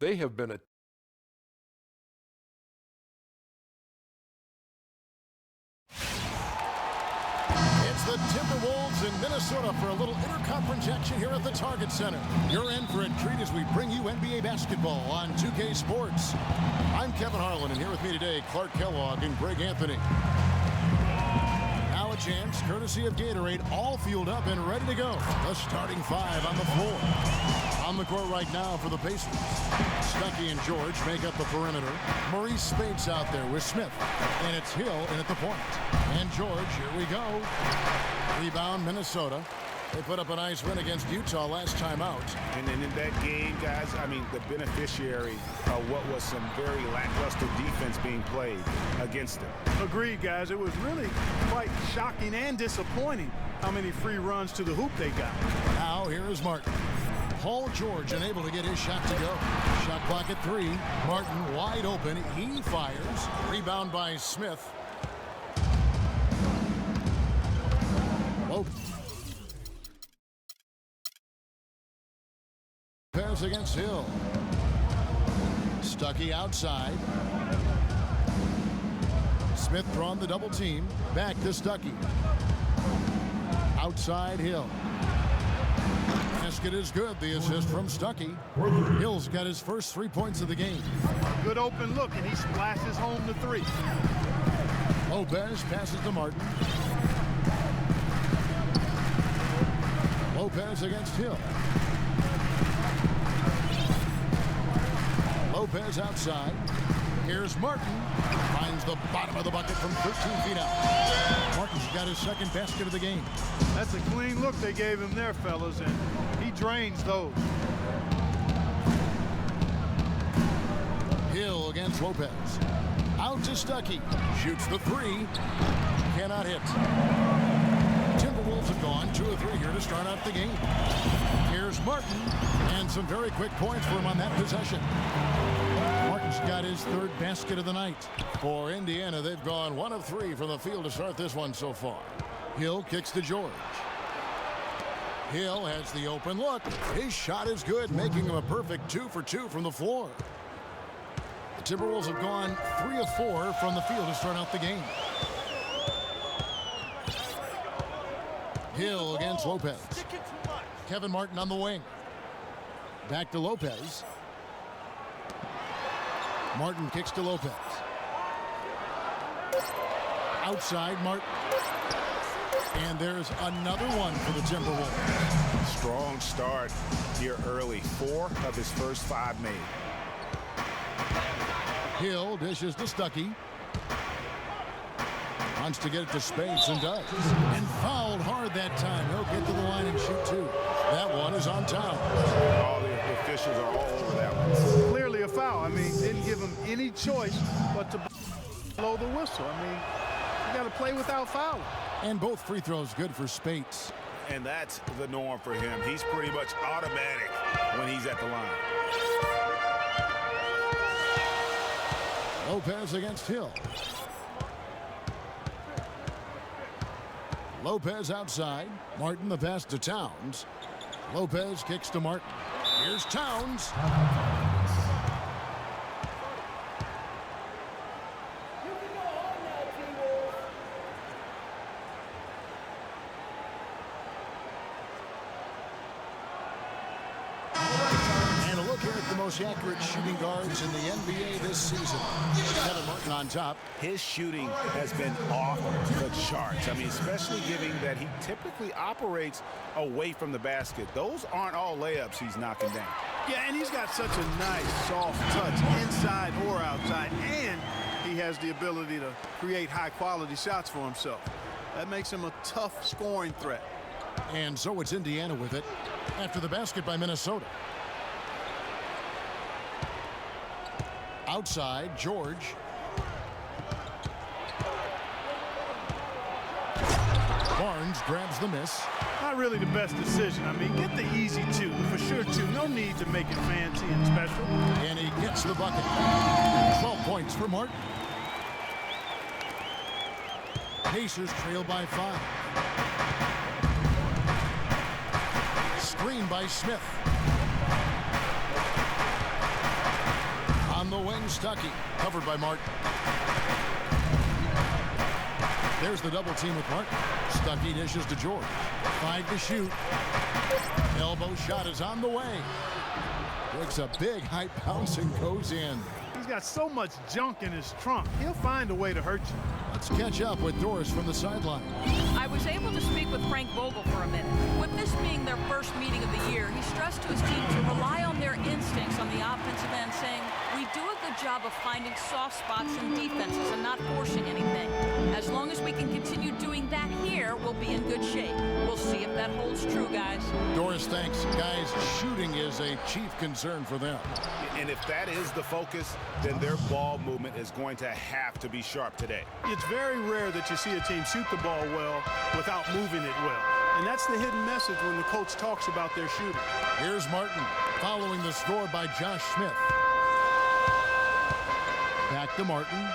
They have been a It's the Timberwolves in Minnesota for a little interconference action here at the Target Center. You're in for a treat as we bring you NBA basketball on 2K Sports. I'm Kevin Harlan, and here with me today, Clark Kellogg and Greg Anthony. Now a chance, courtesy of Gatorade, all fueled up and ready to go. The starting five on the floor. On the court right now for the Pacers. Stuckey and George make up the perimeter. Maurice Speights out there with Smith. And it's Hill in at the point. And George, here we go. Rebound, Minnesota. They put up a nice win against Utah last time out. And then in that game, guys, I mean, the beneficiary of what was some very lackluster defense being played against them. Agreed, guys. It was really quite shocking and disappointing how many free runs to the hoop they got. Now here is Martin. Paul George unable to get his shot to go. Shot clock at 3. Martin wide open. He fires. Rebound by Smith. Lopez against Hill. Stuckey outside. Smith drawn the double team. Back to Stuckey. Outside Hill. Basket is good. The assist from Stuckey. Hill's got his first 3 points of the game. Good open look, and he splashes home the 3. Lopez passes to Martin. Lopez against Hill. Lopez outside. Here's Martin. Finds the bottom of the bucket from 13 feet out. Martin's got his second basket of the game. That's a clean look they gave him there, fellas, and he drains those. Hill against Lopez. Out to Stuckey. Shoots the 3. Cannot hit. Timberwolves have gone 2 of 3 here to start out the game. Here's Martin. And some very quick points for him on that possession. Martin's got his third basket of the night. For Indiana, they've gone 1 of 3 from the field to start this one so far. Hill kicks to George. Hill has the open look. His shot is good, making him a perfect 2 for 2 from the floor. The Timberwolves have gone 3 of 4 from the field to start out the game. Hill against Lopez. Kevin Martin on the wing. Back to Lopez. Martin kicks to Lopez. Outside Martin. And there's another one for the Timberwolves. Strong start here early. 4 of his first 5 made. Hill dishes to Stuckey. Wants to get it to Speights and does. And fouled hard that time. He'll get to the line and shoot 2. That one is on Towns. All the officials are all over that one. Clearly a foul. I mean, didn't give him any choice but to blow the whistle. I mean, you got to play without fouling. And both free throws good for Speights. And that's the norm for him. He's pretty much automatic when he's at the line. Lopez against Hill. Lopez outside. Martin the pass to Towns. Lopez kicks to Martin. Here's Towns. And a look here at the most accurate shooting guards in the NBA this season. Kevin Martin on top. His shooting has been off the charts. I mean, especially given that he typically operates away from the basket. Those aren't all layups he's knocking down. Yeah, and he's got such a nice, soft touch, inside or outside. And he has the ability to create high-quality shots for himself. That makes him a tough scoring threat. And so it's Indiana with it after the basket by Minnesota. Outside, George. Barnes grabs the miss. Not really the best decision. I mean, get the easy 2, for sure 2. No need to make it fancy and special. And he gets the bucket. 12 points for Martin. Pacers trail by 5. Screen by Smith. Stuckey, covered by Martin. There's the double team with Martin. Stuckey dishes to George. 5 to shoot. Elbow shot is on the way. Takes a big high bounce and goes in. He's got so much junk in his trunk. He'll find a way to hurt you. Let's catch up with Doris from the sideline. I was able to speak with Frank Vogel for a minute. With this being their first meeting of the year, he stressed to his team to rely on their instincts on the offensive end, saying, "We do a good job of finding soft spots in defenses and not forcing anything. As long as we can continue doing that here, we'll be in good shape. We'll see if that holds true, guys." Doris thanks. Guys, shooting is a chief concern for them. And if that is the focus, then their ball movement is going to have to be sharp today. It's very rare that you see a team shoot the ball well without moving it well. And that's the hidden message when the coach talks about their shooting. Here's Martin following the score by Josh Smith. Back to Martin.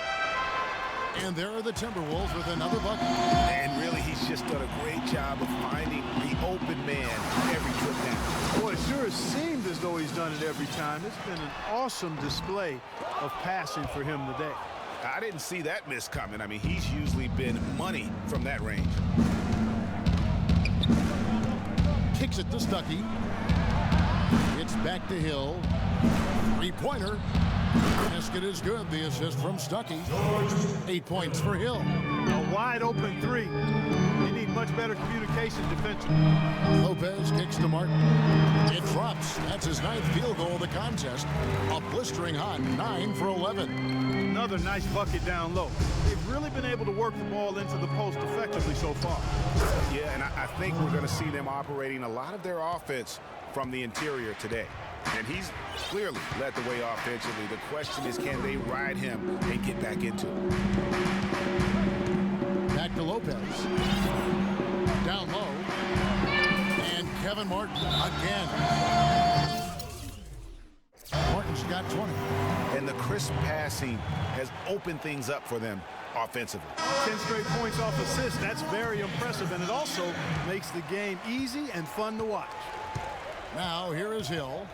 And there are the Timberwolves with another bucket. And really, he's just done a great job of finding the open man every trip down. Boy, it sure has seemed as though he's done it every time. It's been an awesome display of passing for him today. I didn't see that miss coming. I mean, he's usually been money from that range. Kicks it to Stuckey. It's back to Hill. 3-pointer. Basket is good. The assist from Stuckey. 8 points for Hill. A wide open 3. They need much better communication defensively. Lopez kicks to Martin. It drops. That's his 9th field goal of the contest. A blistering hot 9 for 11. Another nice bucket down low. They've really been able to work the ball into the post effectively so far. Yeah, and I think we're going to see them operating a lot of their offense from the interior today. And he's clearly led the way offensively. The question is, can they ride him and get back into it? Back to Lopez. Down low. And Kevin Martin again. Martin's got 20. And the crisp passing has opened things up for them offensively. 10 straight points off assists. That's very impressive. And it also makes the game easy and fun to watch. Now here is Hill.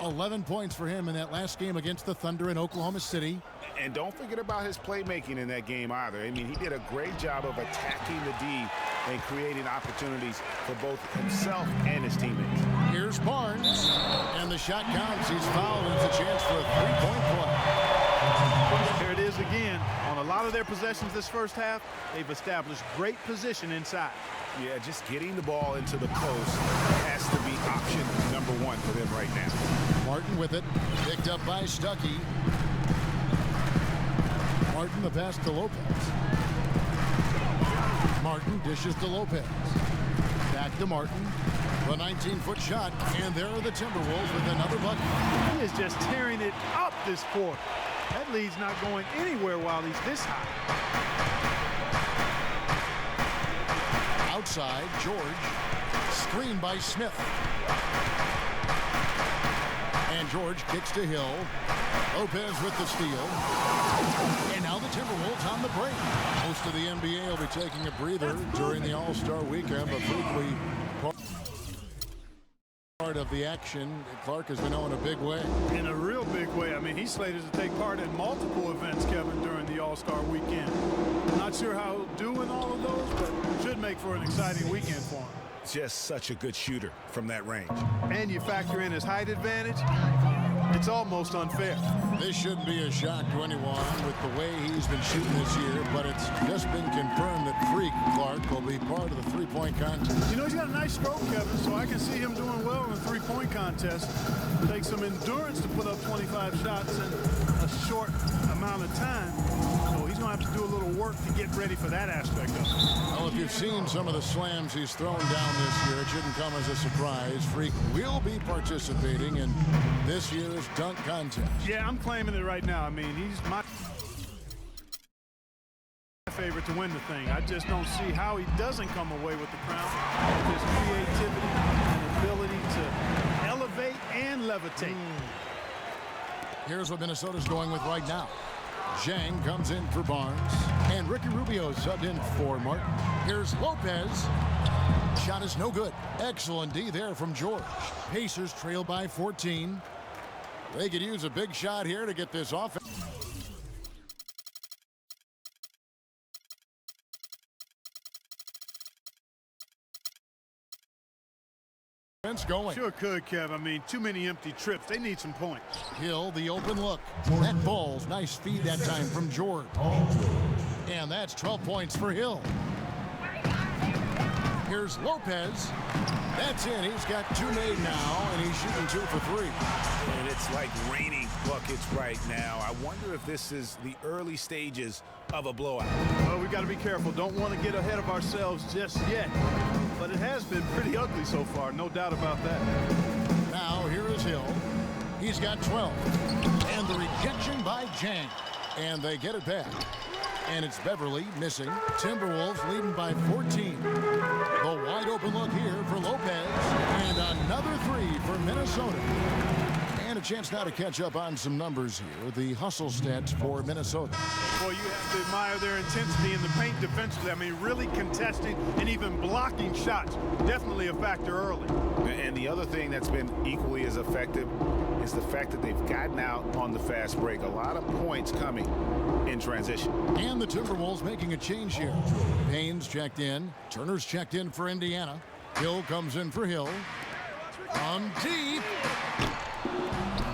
11 points for him in that last game against the Thunder in Oklahoma City. And don't forget about his playmaking in that game either. I mean, he did a great job of attacking the D and creating opportunities for both himself and his teammates. Here's Barnes. And the shot counts. He's fouled, and it's a chance for a 3-point play. Here it is again. On a lot of their possessions this first half, they've established great position inside. Yeah, just getting the ball into the post has to be option number 1 for them right now. Martin with it. Picked up by Stuckey. Martin the pass to Lopez. Martin dishes to Lopez. Back to Martin. The 19-foot shot. And there are the Timberwolves with another bucket. He is just tearing it up this quarter. That lead's not going anywhere while he's this high. Outside, George. Screen by Smith. And George kicks to Hill. Lopez with the steal. And now the Timberwolves on the break. Most of the NBA will be taking a breather during the All-Star weekend, but briefly part of the action. Clark has been on a big way. In a real big way. I mean, he's slated to take part in multiple events, Kevin, during the All-Star weekend. Not sure how he'll do in all of those, but should make for an exciting weekend for him. Just such a good shooter from that range. And you factor in his height advantage, it's almost unfair. This shouldn't be a shock to anyone with the way he's been shooting this year, but it's just been confirmed that Freak Clark will be part of the three-point contest. You know, he's got a nice stroke, Kevin, so I can see him doing well in the three-point contest. Takes some endurance to put up 25 shots in a short amount of time. So he's going to have to do a little work to get ready for that aspect of it. Well, if you've seen some of the slams he's thrown down this year, it shouldn't come as a surprise. Freak will be participating in this year's dunk contest. Yeah, I'm claiming it right now. I mean, he's my favorite to win the thing. I just don't see how he doesn't come away with the crown. His creativity and ability to elevate and levitate. Here's what Minnesota's going with right now. Zhang comes in for Barnes, and Ricky Rubio subbed in for Martin. Here's Lopez. Shot is no good. Excellent D there from George. Pacers trail by 14. They could use a big shot here to get this offense going. Sure could, Kev. I mean, too many empty trips. They need some points. Hill, the open look. That ball's nice feed that time from George. And that's 12 points for Hill. Here's Lopez. That's in. He's got 2 made now, and he's shooting 2 for 3. And it's like raining buckets right now. I wonder if this is the early stages of a blowout. Well, we got to be careful. Don't want to get ahead of ourselves just yet. But it has been pretty ugly so far, no doubt about that. Now here is Hill. He's got 12. And the rejection by Jang. And they get it back. And it's Beverly missing. Timberwolves leading by 14. The wide open look here for Lopez. And another 3 for Minnesota. And a chance now to catch up on some numbers here. The hustle stats for Minnesota. Boy, you have to admire their intensity in the paint defensively. I mean, really contesting and even blocking shots. Definitely a factor early. And the other thing that's been equally as effective is the fact that they've gotten out on the fast break. A lot of points coming in transition. And the Timberwolves making a change here. Payne's checked in. Turner's checked in for Indiana. Hill comes in for Hill. From deep.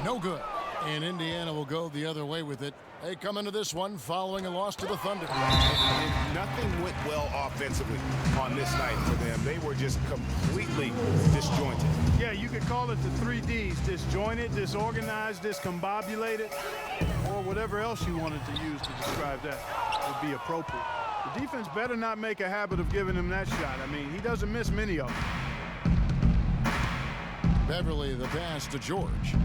No good. And Indiana will go the other way with it. They come into this one following a loss to the Thunder. And nothing went well offensively on this night for them. They were just completely disjointed. Yeah, you could call it the 3 Ds. Disjointed, disorganized, discombobulated, or whatever else you wanted to use to describe that would be appropriate. The defense better not make a habit of giving him that shot. I mean, he doesn't miss many of them. Beverly the pass to George.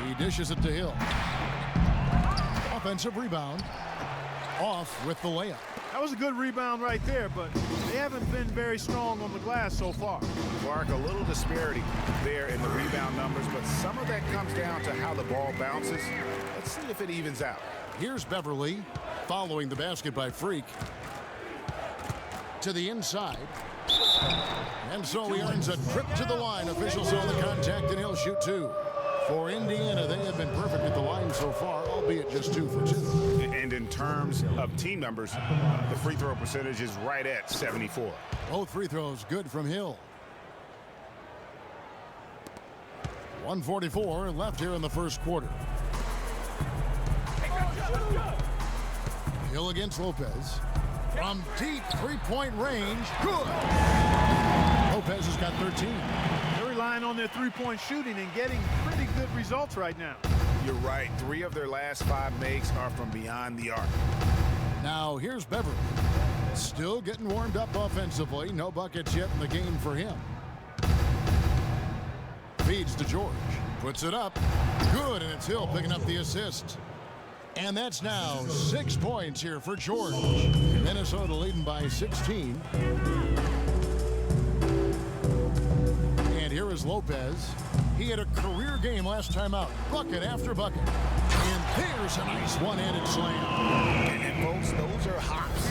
He dishes it to Hill. Offensive rebound. Off with the layup. That was a good rebound right there, but they haven't been very strong on the glass so far. Clark, a little disparity there in the rebound numbers, but some of that comes down to how the ball bounces. Let's see if it evens out. Here's Beverly following the basket by Freak. To the inside. And so he earns a trip to the line. Officials saw the contact, and he'll shoot 2. For Indiana, they have been perfect at the line so far, albeit just 2 for 2. And in terms of team numbers, the free throw percentage is right at 74. Both free throws good from Hill. 1:44 left here in the first quarter. Hill against Lopez. From deep three-point range. Good. Lopez has got 13. They're relying on their three-point shooting and getting pretty good results right now. You're right. 3 of their last 5 makes are from beyond the arc. Now here's Beverly. Still getting warmed up offensively. No buckets yet in the game for him. Feeds to George. Puts it up. Good, and it's Hill picking up the assist. And that's now 6 points here for George. Minnesota leading by 16. And here is Lopez. He had a career game last time out. Bucket after bucket. And there's a nice one-handed slam. And folks, those are hops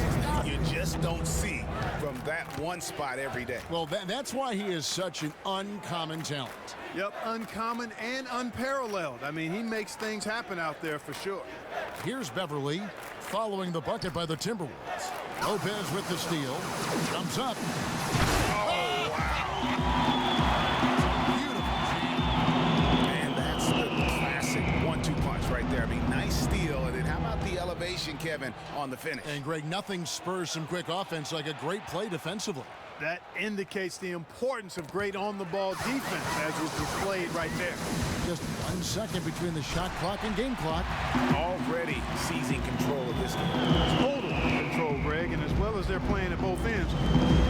you just don't see from that one spot every day. Well, that's why he is such an uncommon talent. Yep, uncommon and unparalleled. I mean, he makes things happen out there for sure. Here's Beverly following the bucket by the Timberwolves. Lopez with the steal. Jumps up. Oh, wow. Beautiful. And that's the classic 1-2 punch right there. I mean, nice steal. And then how about the elevation, Kevin, on the finish? And Greg, nothing spurs some quick offense like a great play defensively. That indicates the importance of great on-the-ball defense, as was displayed right there. Just 1 second between the shot clock and game clock. Already seizing control of this game. Total control, Greg, and as well as they're playing at both ends,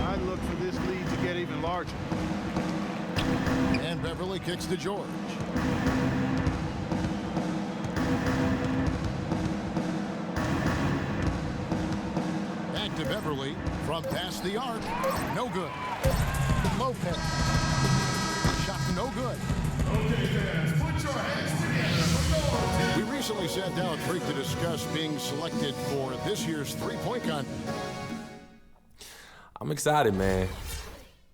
I look for this lead to get even larger. And Beverly kicks to George. Back to Beverly from past the arc. No good. Lopez. Shot no good. We recently sat down with Freak to discuss being selected for this year's three-point contest. I'm excited, man.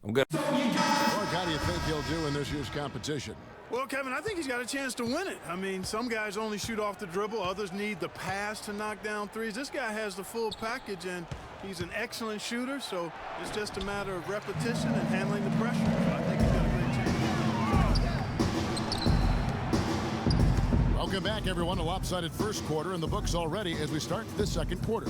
I'm good. Mark, how do you think he'll do in this year's competition? Well, Kevin, I think he's got a chance to win it. I mean, some guys only shoot off the dribble. Others need the pass to knock down threes. This guy has the full package, and he's an excellent shooter, so it's just a matter of repetition and handling the pressure. So I think he's got a great chance. Welcome back, everyone. A lopsided first quarter in the books already as we start the second quarter.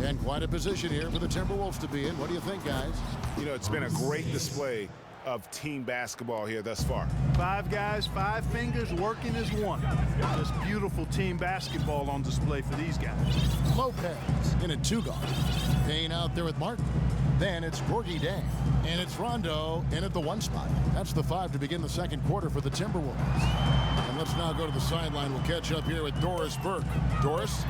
And quite a position here for the Timberwolves to be in. What do you think, guys? You know, it's been a great display of team basketball here thus far. 5 guys, 5 fingers working as one. Just beautiful team basketball on display for these guys. Lopez in a 2-guard. Payne out there with Martin. Then it's Gorgui Dieng. And it's Rondo in at the 1 spot. That's the 5 to begin the second quarter for the Timberwolves. And let's now go to the sideline. We'll catch up here with Doris Burke. Doris?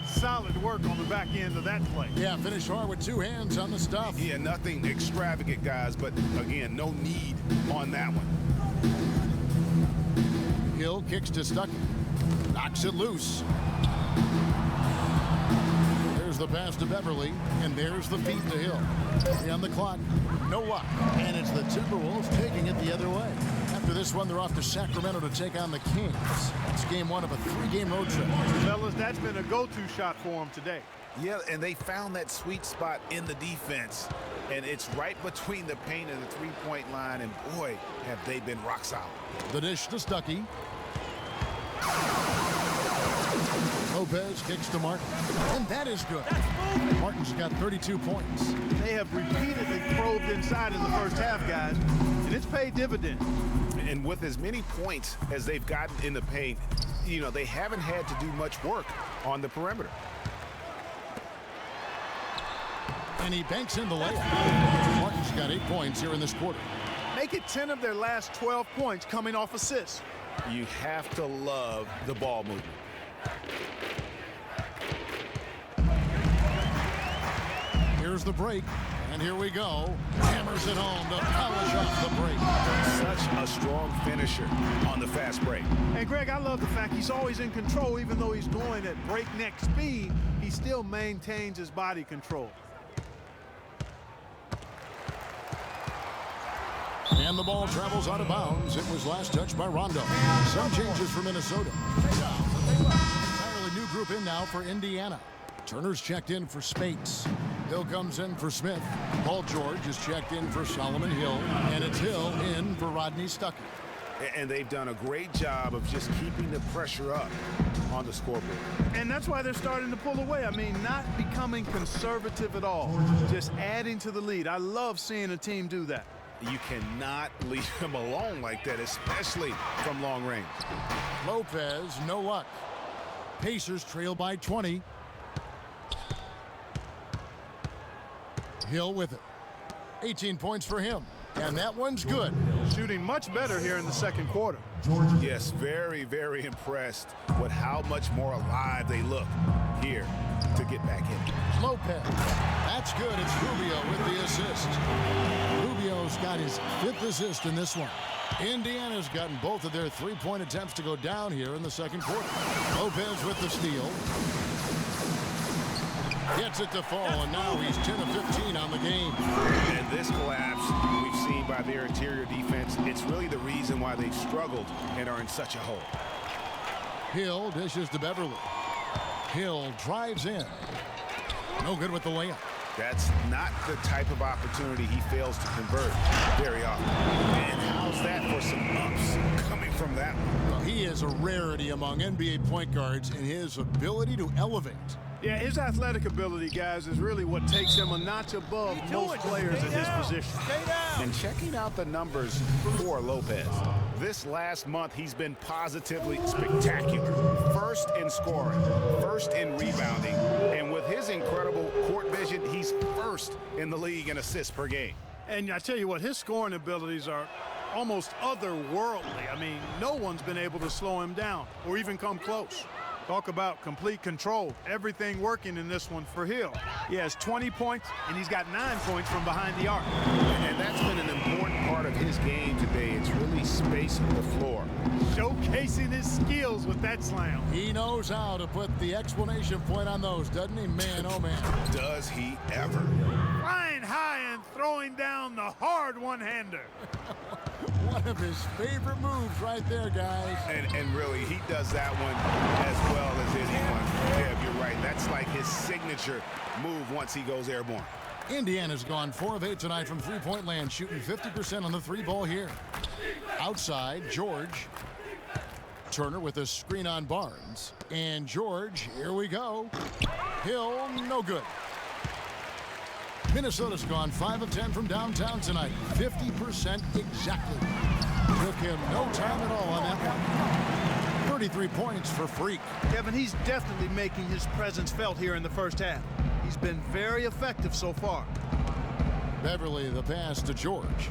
Solid work on the back end of that play. Yeah, finish hard with 2 hands on the stuff. Yeah, nothing extravagant, guys, but again, no need on that one. Hill kicks to Stuckey. Knocks it loose. There's the pass to Beverly, and there's the feed to Hill. 3 on the clock. No luck. And it's the Timberwolves taking it the other way. After this one, they're off to Sacramento to take on the Kings. It's game 1 of a 3-game road trip. Fellas, that's been a go-to shot for them today. Yeah, and they found that sweet spot in the defense. And it's right between the paint and the three-point line. And boy, have they been rock solid. The dish to Stuckey. Lopez kicks to Martin. And that is good. Martin's got 32 points. They have repeatedly probed inside in the first half, guys, and it's paid dividends. And with as many points as they've gotten in the paint, you know, they haven't had to do much work on the perimeter. And he banks in the layup. Martin's got 8 points here in this quarter. Make it 10 of their last 12 points coming off assists. You have to love the ball movement. Here's the break, and here we go. Hammers it home to polish off the break. Such a strong finisher on the fast break. And Greg, I love the fact he's always in control. Even though he's going at breakneck speed, he still maintains his body control. And the ball travels out of bounds. It was last touched by Rondo. Some changes for Minnesota. Entirely new group in now for Indiana. Turner's checked in for Spates. Hill comes in for Smith. Paul George is checked in for Solomon Hill. And it's Hill in for Rodney Stuckey. And they've done a great job of just keeping the pressure up on the scoreboard. And that's why they're starting to pull away. I mean, not becoming conservative at all. Just adding to the lead. I love seeing a team do that. You cannot leave him alone like that, especially from long range. Lopez, no luck. Pacers trail by 20. Hill with it. 18 points for him. And that one's good. Shooting much better here in the second quarter. Yes, very, very impressed with how much more alive they look here to get back in. Lopez. That's good. It's Rubio with the assist. Rubio's got his 5th assist in this one. Indiana's gotten both of their 3-point attempts to go down here in the second quarter. Lopez with the steal. Gets it to fall, and now he's 10 of 15 on the game. And this collapse we've seen by their interior defense, it's really the reason why they've struggled and are in such a hole. Hill dishes to Beverly. Hill drives in. No good with the layup. That's not the type of opportunity he fails to convert very often. And how's that for some ups coming from that one? Well, he is a rarity among NBA point guards in his ability to elevate. Yeah, his athletic ability, guys, is really what takes him a notch above most players in his position. And checking out the numbers for Lopez. This last month, he's been positively spectacular. First in scoring, first in rebounding, and with his incredible court vision, he's first in the league in assists per game. And I tell you what, his scoring abilities are almost otherworldly. I mean, no one's been able to slow him down or even come close. Talk about complete control. Everything working in this one for Hill. He has 20 points, and he's got 9 points from behind the arc. And that's been an important part of his game today. It's really spacing the floor. Showcasing his skills with that slam. He knows how to put the exclamation point on those, doesn't he? Man, oh man. Does he ever? Flying high and throwing down the hard one-hander. One of his favorite moves right there, guys. And really, he does that one as well as anyone. Yeah, you're right. That's like his signature move once he goes airborne. Indiana's gone 4 of 8 tonight from three-point land, shooting 50% on the three ball here. Outside, George. Turner with a screen on Barnes. And George, here we go. Hill, no good. Minnesota's gone 5 of 10 from downtown tonight. 50% exactly. Took him no time at all on that one. 33 points for Freak. Kevin, he's definitely making his presence felt here in the first half. He's been very effective so far. Beverly the pass to George.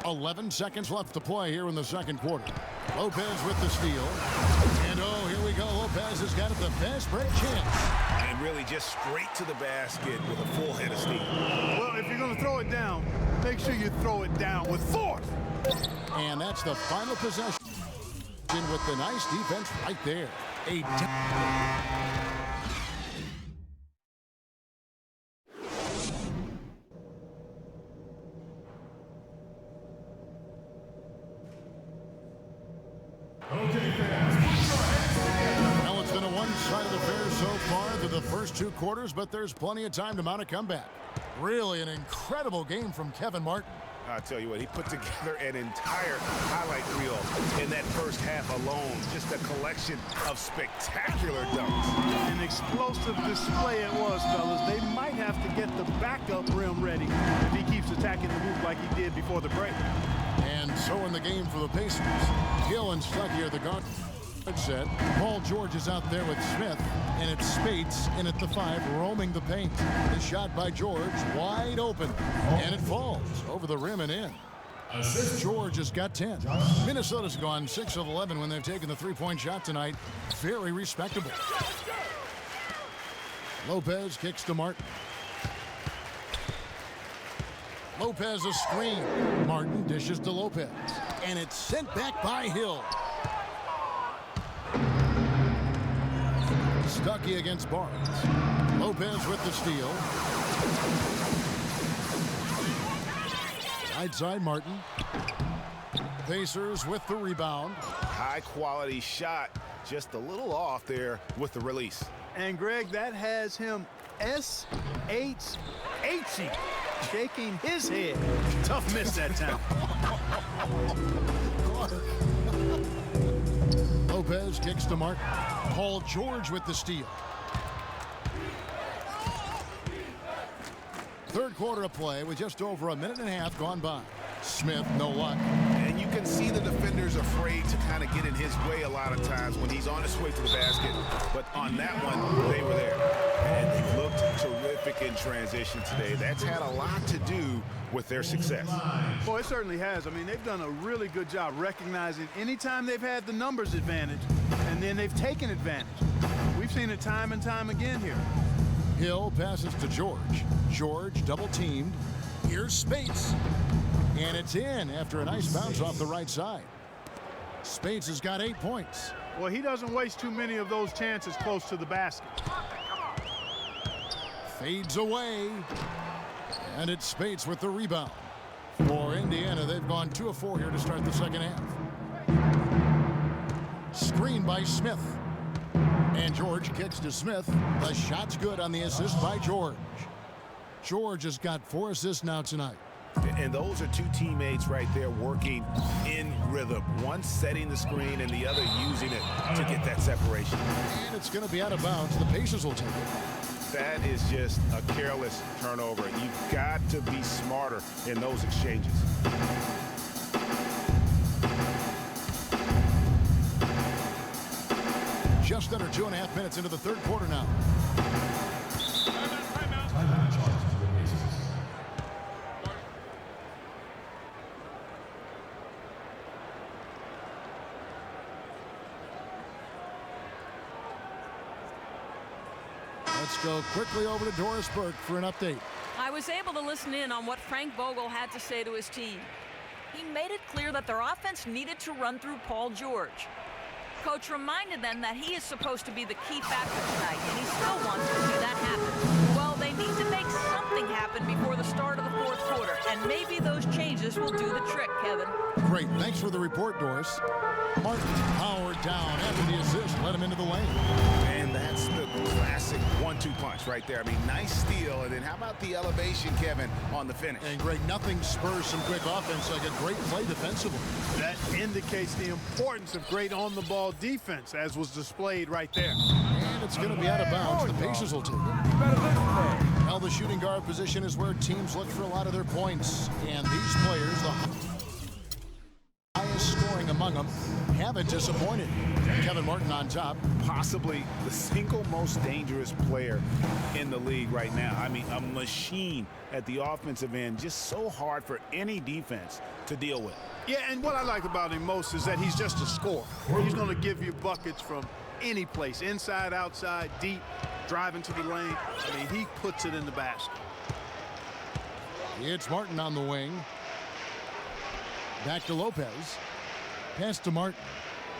11 seconds left to play here in the second quarter. Lopez with the steal. And oh, here we go. Lopez has got it the fast break chance. And really just straight to the basket with a full head of steam. Well, if you're going to throw it down, make sure you throw it down with force. And that's the final possession with the nice defense right there. Well, it's been a one-sided affair so far through the first 2 quarters, but there's plenty of time to mount a comeback. Really an incredible game from Kevin Martin. I'll tell you what, he put together an entire highlight reel in that first half alone. Just a collection of spectacular dunks. An explosive display it was, fellas. They might have to get the backup rim ready if he keeps attacking the hoop like he did before the break. And so in the game for the Pacers, Gill and Stuckey are the guard set. Paul George is out there with Smith, and it's Spates in at the 5, roaming the paint. The shot by George, wide open, and it falls over the rim and in. George has got 10. Minnesota's gone 6 of 11 when they've taken the three-point shot tonight. Very respectable. Lopez kicks to Martin. Lopez a screen. Martin dishes to Lopez, and it's sent back by Hill. Stuckey against Barnes. Lopez with the steal. Right side Martin. Pacers with the rebound. High quality shot, just a little off there with the release. And Greg, that has him S-H-H-ing, shaking his head. Tough miss that time. Lopez kicks to Martin. Paul George with the steal. Third quarter of play with just over a minute and a half gone by. Smith, no luck. And you can see the defenders afraid to kind of get in his way a lot of times when he's on his way to the basket. But on that one, they were there. And they looked terrific in transition today. That's had a lot to do with their success. Well, it certainly has. I mean, they've done a really good job recognizing anytime they've had the numbers advantage, and then they've taken advantage. We've seen it time and time again here. Hill passes to George. George double teamed. Here's Spates. And it's in after a nice bounce off the right side. Spates has got 8 points. Well, he doesn't waste too many of those chances close to the basket. Fades away. And it's Spates with the rebound. For Indiana, they've gone 2 of 4 here to start the second half. Screen by Smith. And George kicks to Smith. The shot's good on the assist by George. George has got 4 assists now tonight. And those are 2 teammates right there working in rhythm. One setting the screen and the other using it to get that separation. And it's going to be out of bounds. The Pacers will take it. That is just a careless turnover. You've got to be smarter in those exchanges. Just under 2.5 minutes into the third quarter now. Let's go quickly over to Doris Burke for an update. I was able to listen in on what Frank Vogel had to say to his team. he made it clear that their offense needed to run through Paul George. Coach reminded them that he is supposed to be the key factor tonight, and he still wants to see that happen. Well, they need to make something happen before the start of the fourth quarter, and maybe those changes will do the trick, Kevin. Great. Thanks for the report, Doris. Martin powered down after the assist, let him into the lane. And that's the classic 1-2 punch right there. I mean, nice steal. And then how about the elevation, Kevin, on the finish? And Greg, nothing spurs some quick offense like a great play defensively. That indicates the importance of great on-the-ball defense, as was displayed right there. And it's going to be out of bounds. The Pacers will take it. Now the shooting guard position is where teams look for a lot of their points. And these players, the highest scoring among them, haven't disappointed. Kevin Martin on top. Possibly the single most dangerous player in the league right now. I mean, a machine at the offensive end, just so hard for any defense to deal with. Yeah, and what I like about him most is that he's just a scorer. He's going to give you buckets from any place, inside, outside, deep, driving to the lane. I mean, he puts it in the basket. It's Martin on the wing. Back to Lopez. Pass to Martin.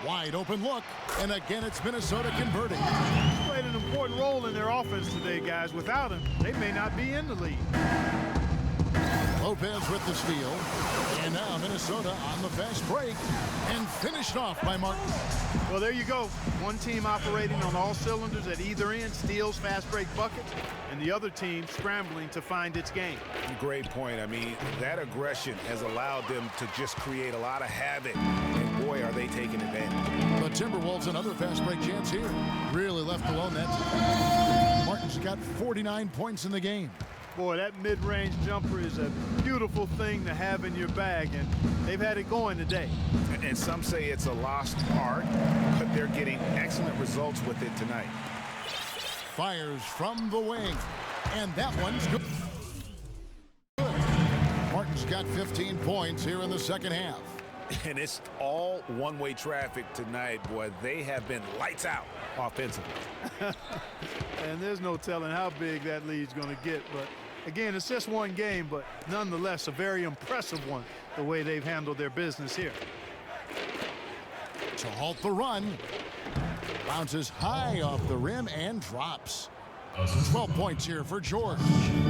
Wide open look. And again, it's Minnesota converting. He's played an important role in their offense today, guys. Without him, they may not be in the lead. Lopez with the steal. And now Minnesota on the fast break. And finished off by Martin. Well, there you go. One team operating on all cylinders at either end, steals, fast break buckets, and the other team scrambling to find its game. Great point. I mean, that aggression has allowed them to just create a lot of havoc. And boy, are they taking advantage. The Timberwolves another fast break chance here. Really left alone that time. Martin's got 49 points in the game. Boy, that mid-range jumper is a beautiful thing to have in your bag, and they've had it going today. And some say it's a lost art, but they're getting excellent results with it tonight. Fires from the wing, and that one's good. Martin's got 15 points here in the second half. And it's all one-way traffic tonight. Boy, they have been lights out offensively. And there's no telling how big that lead's going to get. But, again, it's just one game, but nonetheless a very impressive one, the way they've handled their business here. To halt the run. Bounces high off the rim and drops. 12 points here for George.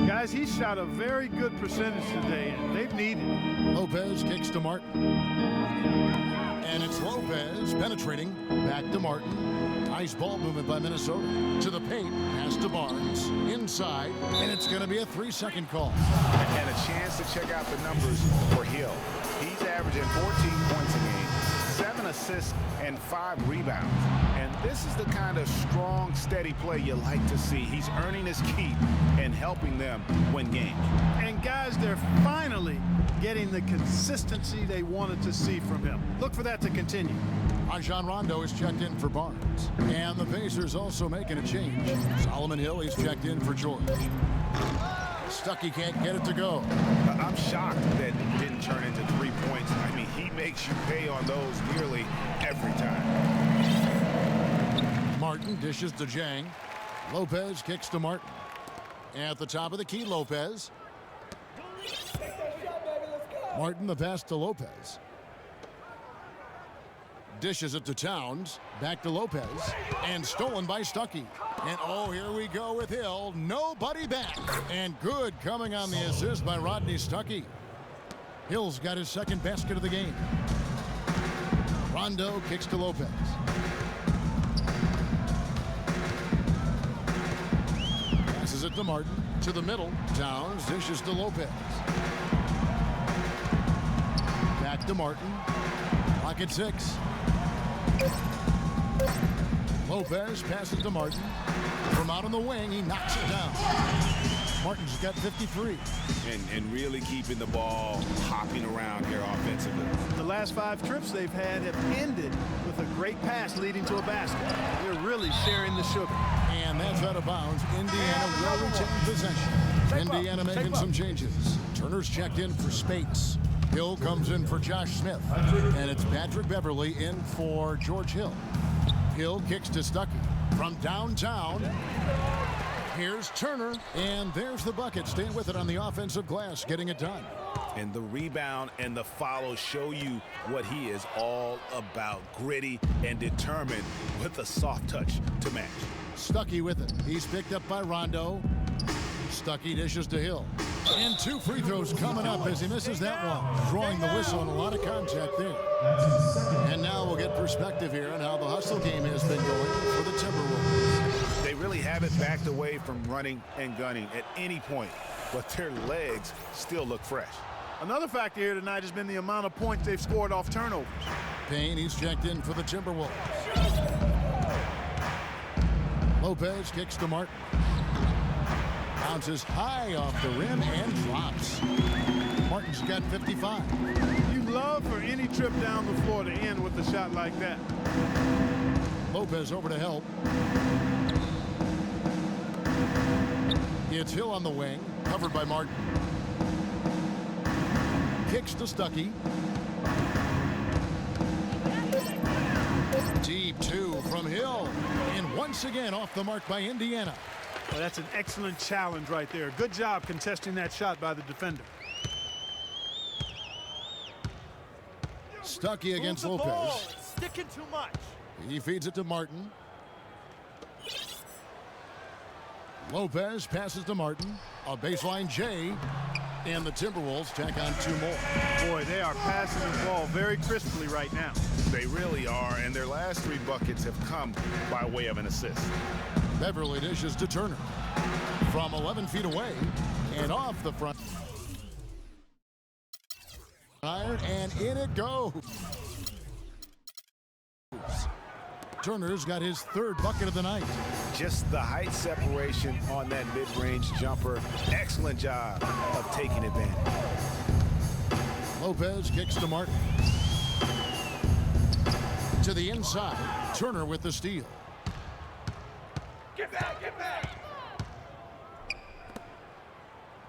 Guys, he shot a very good percentage today, and they've needed it. Lopez kicks to Martin. And it's Lopez penetrating. Back to Martin. Nice ball movement by Minnesota. To the paint. Pass to Barnes. Inside. And it's going to be a 3-second call. And a chance to check out the numbers for Hill. He's averaging 14 points a game, 7 assists, and 5 rebounds. And this is the kind of strong, steady play you like to see. He's earning his keep and helping them win games. And guys, they're finally getting the consistency they wanted to see from him. Look for that to continue. Rajon Rondo is checked in for Barnes. And the Pacers also making a change. Solomon Hill is checked in for George. Stuckey can't get it to go. I'm shocked that it didn't turn into 3 points. I mean, he makes you pay on those nearly every time. Martin dishes to Jang. Lopez kicks to Martin. At the top of the key, Lopez. Martin the pass to Lopez. Dishes it to Towns. Back to Lopez. And stolen by Stuckey. And oh, here we go with Hill. Nobody back. And good coming on the assist by Rodney Stuckey. Hill's got his second basket of the game. Rondo kicks to Lopez. Passes it to Martin. To the middle. Towns dishes to Lopez. Back to Martin. Clock at 6. Lopez passes to Martin. From out on the wing, he knocks it down. Martin's got 53. And really keeping the ball hopping around here offensively. The last 5 trips they've had have ended with a great pass leading to a basket. They're really sharing the sugar. And that's out of bounds. Indiana will retain possession. Indiana making some changes. Turner's checked in for Spates. Hill comes in for Josh Smith. And it's Patrick Beverly in for George Hill. Hill kicks to Stuckey. From downtown, here's Turner. And there's the bucket. Staying with it on the offensive glass, getting it done. And the rebound and the follow show you what he is all about. Gritty and determined with a soft touch to match. Stuckey with it. He's picked up by Rondo. Stuckey dishes to Hill. And 2 free throws coming up as he misses that one. Drawing the whistle and a lot of contact there. And now we'll get perspective here on how the hustle game has been going for the Timberwolves. They really haven't backed away from running and gunning at any point, but their legs still look fresh. Another factor here tonight has been the amount of points they've scored off turnover. Payne, he's checked in for the Timberwolves. Lopez kicks to Martin. Bounces high off the rim and drops. Martin's got 55. You love for any trip down the floor to end with a shot like that. Lopez over to help. It's Hill on the wing, covered by Martin. Kicks to Stuckey. Deep 2 from Hill. And once again off the mark by Indiana. Well, that's an excellent challenge right there. Good job contesting that shot by the defender. Stuckey against Lopez. Sticking too much. He feeds it to Martin. Lopez passes to Martin. A baseline J. And the Timberwolves tack on 2 more. Boy, they are passing the ball very crisply right now. They really are, and their last 3 buckets have come by way of an assist. Beverly dishes to Turner. From 11 feet away and off the front. And in it goes. Turner's got his 3rd bucket of the night. Just the height separation on that mid-range jumper. Excellent job of taking advantage. Lopez kicks to Martin. To the inside. Turner with the steal. Get back, get back.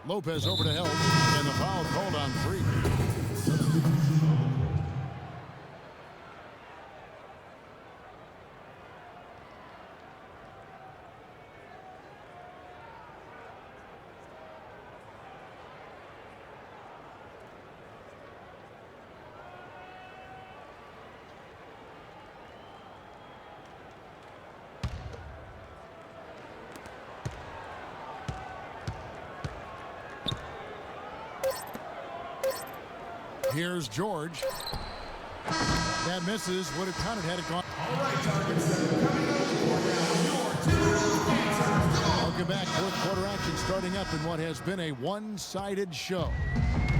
Lopez over to help. And the foul called on 3. Here's George. That misses. Would have counted had it gone. Welcome back. 4th quarter action starting up in what has been a one-sided show.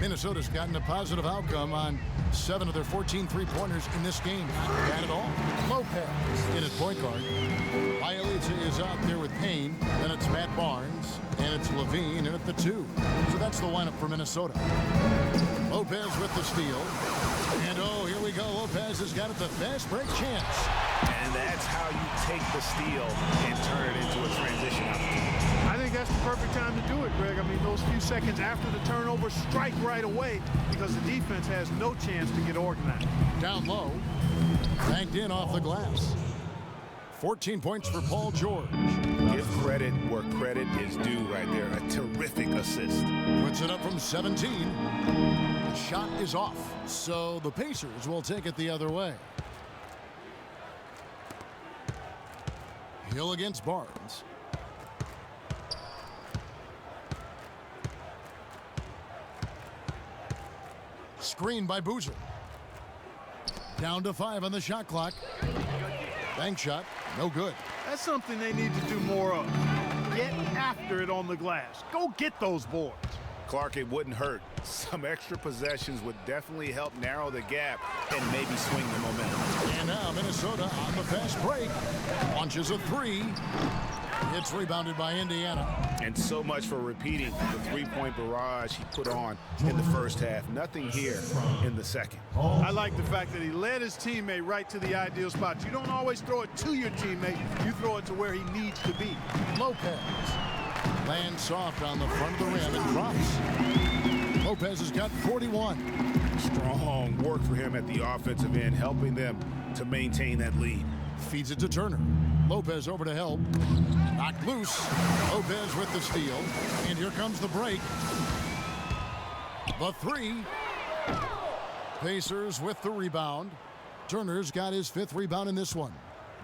Minnesota's gotten a positive outcome on 7 of their 14 3-pointers in this game. Not bad at all. Lopez in his point guard. Bielitsa is out there with Payne. Then it's Matt Barnes. And it's Levine in at the 2. So that's the lineup for Minnesota. Lopez with the steal. And oh, here we go. Lopez has got it the fast break chance. And that's how you take the steal and turn it into a transition opportunity. I think that's the perfect time to do it, Greg. I mean, those few seconds after the turnover, strike right away because the defense has no chance to get organized. Down low. Banked in off the glass. 14 points for Paul George. Give credit where credit is due right there. A terrific assist. Puts it up from 17. The shot is off. So the Pacers will take it the other way. Hill against Barnes. Screen by Boozer. Down to 5 on the shot clock. Bank shot, no good. That's something they need to do more of. Get after it on the glass. Go get those boards. Clark, it wouldn't hurt. Some extra possessions would definitely help narrow the gap and maybe swing the momentum. And now Minnesota on the fast break. Launches a 3. It's rebounded by Indiana. And so much for repeating the 3-point barrage he put on in the first half. Nothing here in the second. I like the fact that he led his teammate right to the ideal spot. You don't always throw it to your teammate. You throw it to where he needs to be. Lopez lands soft on the front of the rim and drops. Lopez has got 41. Strong work for him at the offensive end, helping them to maintain that lead. Feeds it to Turner. Lopez over to help. Knocked loose. Lopez with the steal. And here comes the break. The three. Pacers with the rebound. Turner's got his 5th rebound in this one.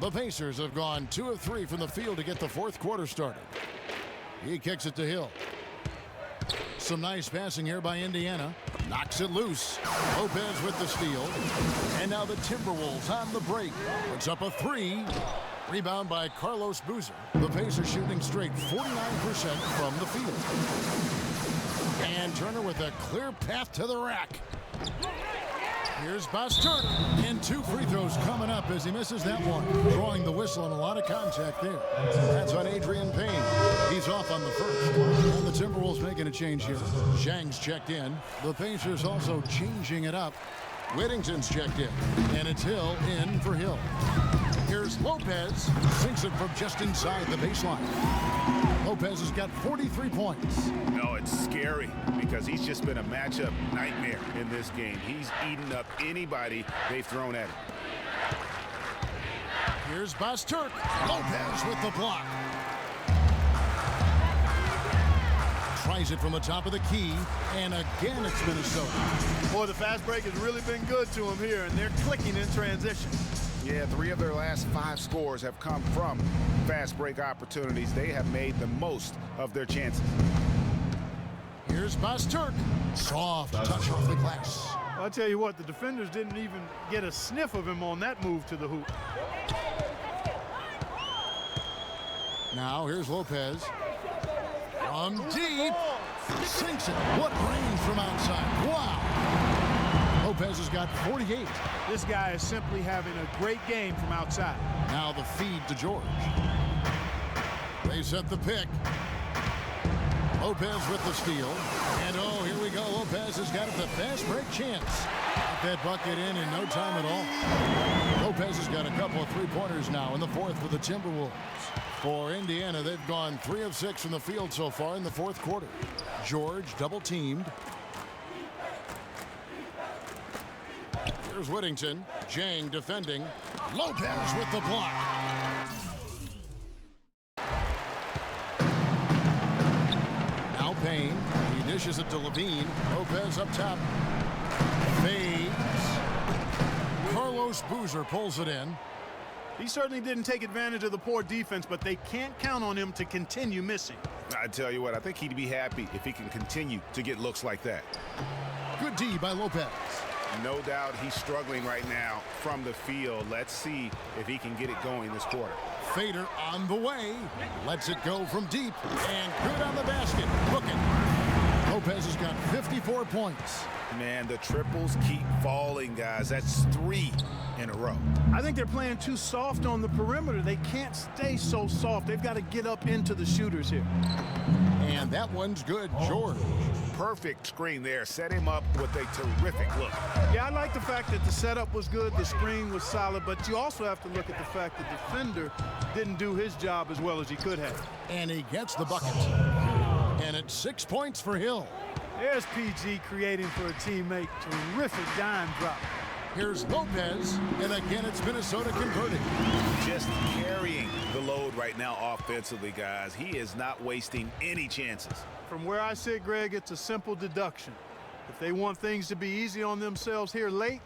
The Pacers have gone 2 of 3 from the field to get the 4th quarter started. He kicks it to Hill. Some nice passing here by Indiana. Knocks it loose. Lopez with the steal. And now the Timberwolves on the break. Puts up a 3. Rebound by Carlos Boozer. The Pacers shooting straight 49% from the field. And Turner with a clear path to the rack. Here's Boss Turner. And 2 free throws coming up as he misses that one. Drawing the whistle and a lot of contact there. That's on Adrian Payne. He's off on the first. And the Timberwolves making a change here. Zhang's checked in. The Pacers also changing it up. Whittington's checked in. And it's Hill in for Hill. Here's Lopez. Sinks it from just inside the baseline. Lopez has got 43 points. No, it's scary because he's just been a matchup nightmare in this game. He's eaten up anybody they've thrown at him. Here's Boss Turk. Lopez with the block. Tries it from the top of the key, and again it's Minnesota. Boy, the fast break has really been good to him here, and they're clicking in transition. Yeah, 3 of their last 5 scores have come from fast break opportunities. They have made the most of their chances. Here's Boss Turk. Soft touch off the glass. Well, I'll tell you what, the defenders didn't even get a sniff of him on that move to the hoop. Now here's Lopez. From deep. Sinks it. What range from outside. Wow. Lopez has got 48. This guy is simply having a great game from outside. Now the feed to George. They set the pick. Lopez with the steal. And oh, here we go. Lopez has got the fast break chance. Got that bucket in no time at all. Lopez has got a couple of 3-pointers now in the 4th for the Timberwolves. For Indiana, they've gone 3 of 6 from the field so far in the 4th quarter. George double teamed. Here's Whittington. Zhang defending. Lopez with the block. Now Payne. He dishes it to Levine. Lopez up top. Fades. Carlos Boozer pulls it in. He certainly didn't take advantage of the poor defense, but they can't count on him to continue missing. I tell you what, I think he'd be happy if he can continue to get looks like that. Good D by Lopez. No doubt he's struggling right now from the field. Let's see if he can get it going this quarter. Fader on the way. Lets it go from deep. And good on the basket. Look it. Lopez has got 54 points. Man, the triples keep falling, guys. That's 3 in a row. I think they're playing too soft on the perimeter. They can't stay so soft. They've got to get up into the shooters here. And that one's good. George. Perfect screen there. Set him up with a terrific look. Yeah, I like the fact that the setup was good, the screen was solid, but you also have to look at the fact the defender didn't do his job as well as he could have. And he gets the bucket. And it's 6 points for Hill. There's PG creating for a teammate. Terrific dime drop. Here's Lopez, and again it's Minnesota converting. Just carrying the load right now offensively, guys. He is not wasting any chances. From where I sit, Greg, it's a simple deduction. If they want things to be easy on themselves here late,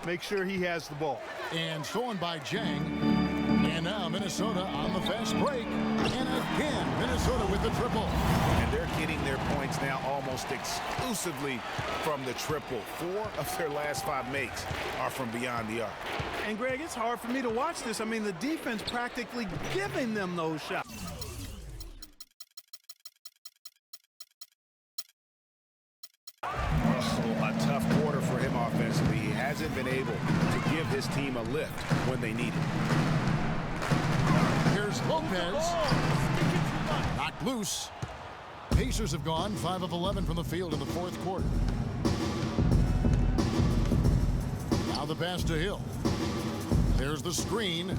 make sure he has the ball. And stolen by Zhang. And now Minnesota on the fast break. And again, Minnesota with the triple. And they're getting their points now almost exclusively from the triple. 4 of their last 5 makes are from beyond the arc. And, Greg, it's hard for me to watch this. I mean, the defense practically giving them those shots. A tough quarter for him offensively. He hasn't been able to give his team a lift when they need it. Here's Lopez. Knocked loose. Pacers have gone 5 of 11 from the field in the 4th quarter. Now the pass to Hill. There's the screen.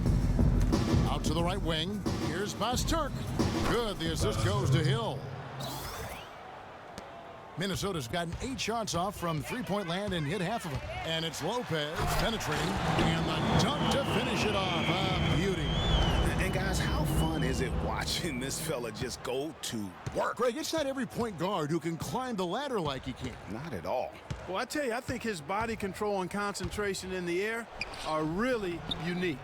Out to the right wing. Here's Boss Turk. Good. The assist goes to Hill. Minnesota's gotten 8 shots off from 3-point land and hit half of them. And it's Lopez penetrating. And the dunk to finish it off. A beauty. And guys, how fun is is it watching this fella just go to work? Greg, it's not every point guard who can climb the ladder like he can. Not at all. Well, I tell you, I think his body control and concentration in the air are really unique.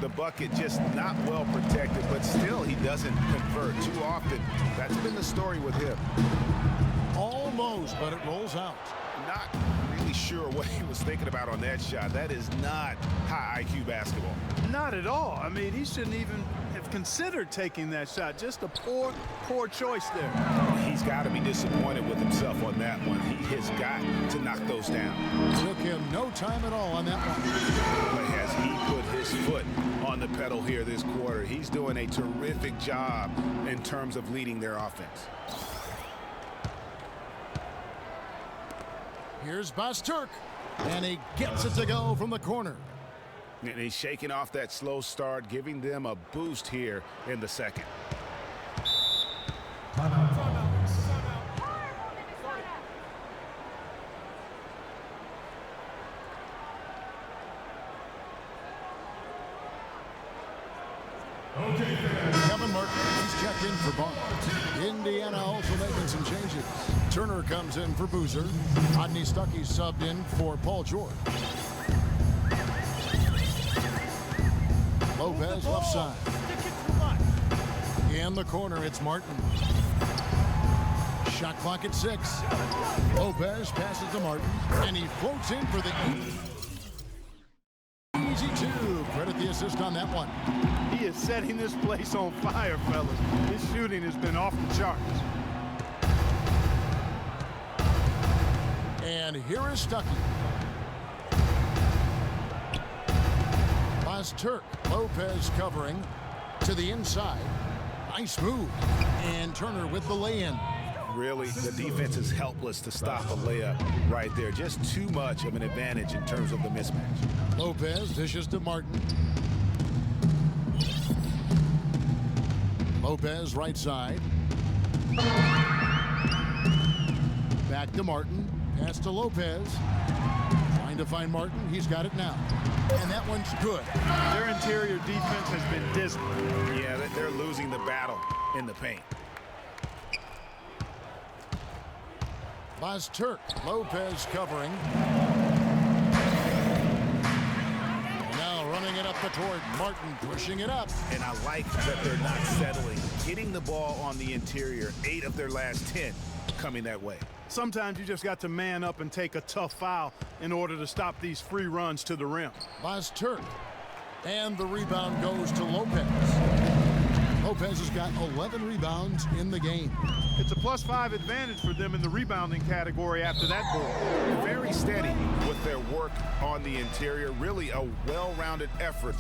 The bucket just not well protected, but still he doesn't convert too often. That's been the story with him. Almost, but it rolls out. Not really sure what he was thinking about on that shot. That is not high IQ basketball. Not at all. I mean, he shouldn't even have considered taking that shot. Just a poor choice there. He's got to be disappointed with himself on that one. He has got to knock those down. Took him no time at all on that one. But as he put his foot on the pedal here this quarter, he's doing a terrific job in terms of leading their offense. Here's Basturk, and he gets it to go from the corner. And he's shaking off that slow start, giving them a boost here in the second. Kevin Martin, he's checked in for Barnes. Indiana also making some changes. Turner comes in for Boozer. Rodney Stuckey subbed in for Paul George. Lopez left side. In the corner, it's Martin. Shot clock at 6. Lopez passes to Martin, and he floats in for the easy two. Credit the assist on that one. He is setting this place on fire, fellas. His shooting has been off the charts. And here is Stuckey. Basturk. Lopez covering to the inside. Nice move. And Turner with the lay-in. Really, the defense is helpless to stop a layup right there. Just too much of an advantage in terms of the mismatch. Lopez dishes to Martin. Lopez right side. Back to Martin. Pass to Lopez. Trying to find Martin. He's got it now. And that one's good. Their interior defense has been dismal. Yeah, they're losing the battle in the paint. Basturk. Lopez covering. Now running it up the court. Martin pushing it up. And I like that they're not settling. Getting the ball on the interior, 8 of their last 10 coming that way. Sometimes you just got to man up and take a tough foul in order to stop these free runs to the rim. Basturk. And the rebound goes to Lopez. Lopez has got 11 rebounds in the game. It's a +5 advantage for them in the rebounding category after that goal. Very steady with their work on the interior. Really a well-rounded effort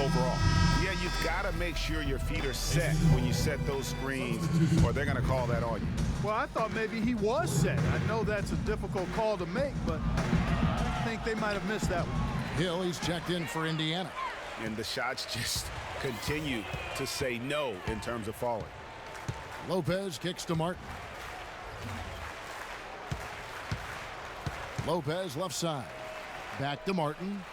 overall. Yeah, you've got to make sure your feet are set when you set those screens, or they're going to call that on you. Well, I thought maybe he was set. I know that's a difficult call to make, but I think they might have missed that one. Hill, he's checked in for Indiana. And the shots just continue to say no in terms of falling. Lopez kicks to Martin. Lopez left side. Back to Martin.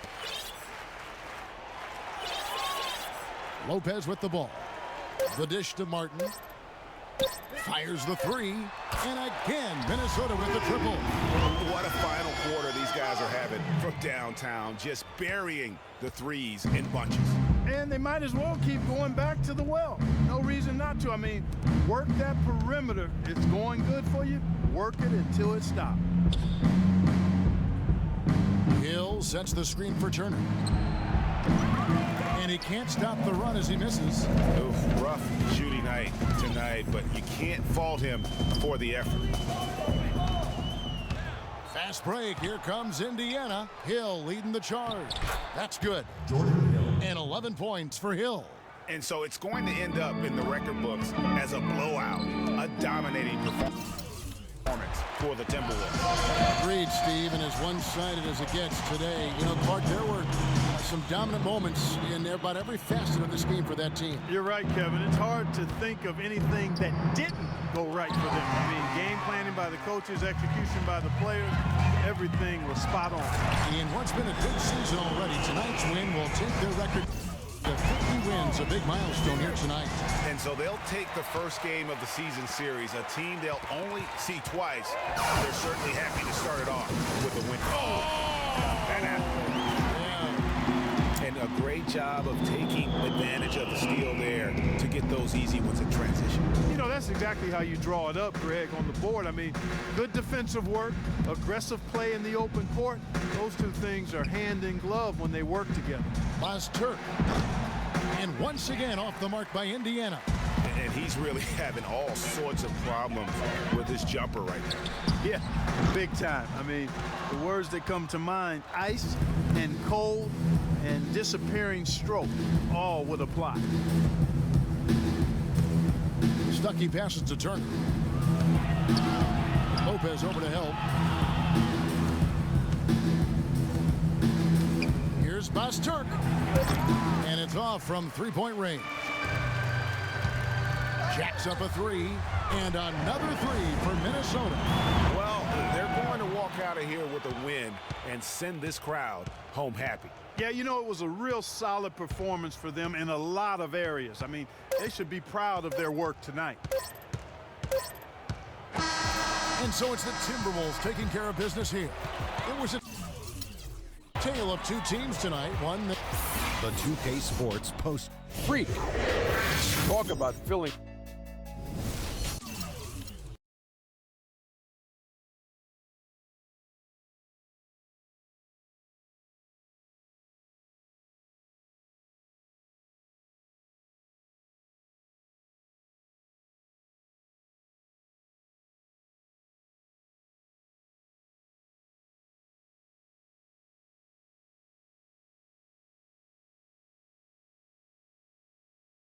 Lopez with the ball. The dish to Martin. Fires the three. And again, Minnesota with the triple. What a final quarter these guys are having from downtown. Just burying the threes in bunches. And they might as well keep going back to the well. No reason not to. I mean, work that perimeter. It's going good for you. Work it until it stops. Hill sets the screen for Turner. And he can't stop the run as he misses. Oof, rough shooting night tonight, but you can't fault him for the effort. Fast break. Here comes Indiana. Hill leading the charge. That's good. And 11 points for Hill. And so it's going to end up in the record books as a blowout, a dominating performance for the Timberwolves. Agreed, Steve, and as one-sided as it gets today. You know, Clark, there were some dominant moments in about every facet of this game for that team. You're right, Kevin. It's hard to think of anything that didn't go right for them. I mean, game planning by the coaches, execution by the players, everything was spot on. And what's been a good season already, tonight's win will take their record. The 50 wins, a big milestone here tonight. And so they'll take the first game of the season series, a team they'll only see twice. They're certainly happy to start it off with a win. That happened. And a great job of taking advantage of the steal there to get those easy ones in transition. You know, that's exactly how you draw it up, Greg, on the board. I mean, good defensive work, aggressive play in the open court. Those two things are hand in glove when they work together. Turk. And once again off the mark by Indiana. And he's really having all sorts of problems with his jumper right now. Yeah, big time. I mean, the words that come to mind, ice and cold and disappearing stroke, all would apply. Stuckey passes to Turner. Lopez over to help. Here's Turk. And it's off from three-point range. Jacks up a three, and another three for Minnesota. Well, they're going to walk out of here with a win and send this crowd home happy. Yeah, you know, it was a real solid performance for them in a lot of areas. I mean, they should be proud of their work tonight. And so it's the Timberwolves taking care of business here. It was a tale of two teams tonight. One that The 2K Sports Post Freak. Talk about filling